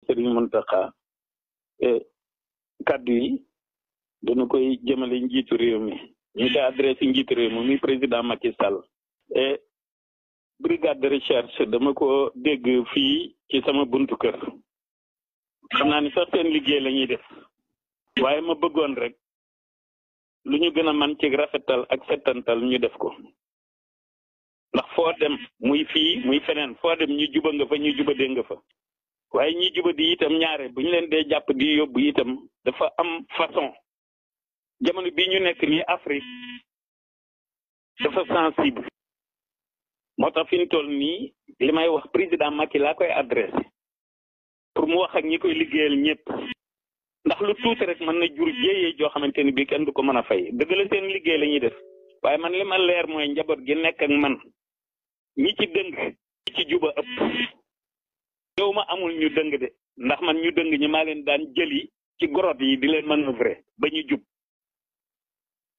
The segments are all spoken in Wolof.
Serigne Mountakha kaddu yi dañu koy jëmale njiitu réew mi ñu koy adressé njiitu réew mi muy président Macky Sall et brigade de recherche dama ko dégg fii ci sama buntu kër xam naa ni sax seen liggéey la ñuy def waaye ma bëggoon rek lu ñu gën a man ci rafetal ak settantal ñu def ko ndax foo dem muy fii muy feneen foo dem ñu juba nga fa ñu jubadee nga fa waaye ñi jubadi itam ñaare bu ñu leen dee jàpp di yóbbu itam dafa am façon jamono bii ñu nekk nii Afrique dafa sensible moo tax fi ñu toll nii li may wax président Macky laa koy adressé pour mu wax ak ñi koy liggéeyal ñëpp ndax lu tuuti rek mën na jur jéyee joo xamante ni bii kenn du ko mën a fay dëgg la seen liggéey la ñuy def waaye man li ma leer mooy njaboot gi nekk ak man ñi ci dëng ñi ci juba ëpp yow ma amul ñu dëng de ndax man ñu dëng ñi maa leen daan jëli ci gorot yi di leen manœuvrer ba ñu jub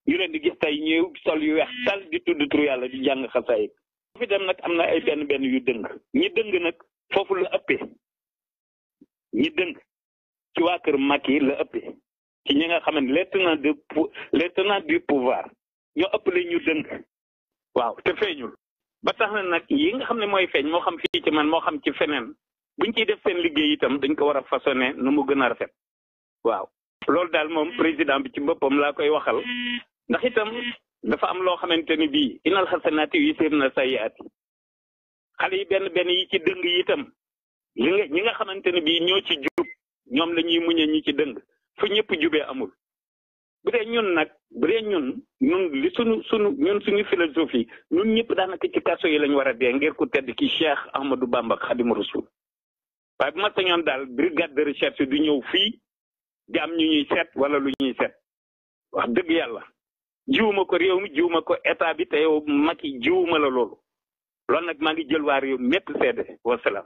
ñu leen di gis tey ñëw sol yu weex tal di tudd turu yàlla di jàng xasaayid fi dem nag am na ay benn yu dëng ñi dëng nag foofu la ëppee ñi dëng ci waa kër Macky la ëppee ci ñi nga xam ne les tenants du pouvoir ñoo ëppale ñu dëng waaw te feeñul ba tax na nag yi nga xam ne mooy feeñ moo xam fii ci man moo xam ci feneen buñ ciy def seen liggéey itam dañ ko war a façonné nu mu gën a rafet waaw loolu daal moom président bi ci boppam laa koy waxal ndax itam dafa am loo xamante ni bii inal xasanaati yusirna sayyiaati xale yi benn yi ci dëng yi itam ñi nga xamante ne bii ñoo ci jub ñoom la ñuy muñe ñi ci dëng fu ñëpp jubee amul bu dee ñun li suñu philosophie ñun ñëpp daanaka ci kaso yi lañ war a dee ngir ku tedd ki Cheikh Ahmadou Bamba Khadimu Rasul waaye bu ma sañoon daal brigade de recherche du ñëw fii di am ñu ñuy seet wala lu ñuy seet wax dëgg yàlla jiwuma ko réew mi jiwuma ko état bi te yow Macky jiwuma la loolu nag maa ngi jël waa réew mépp seede wasalaam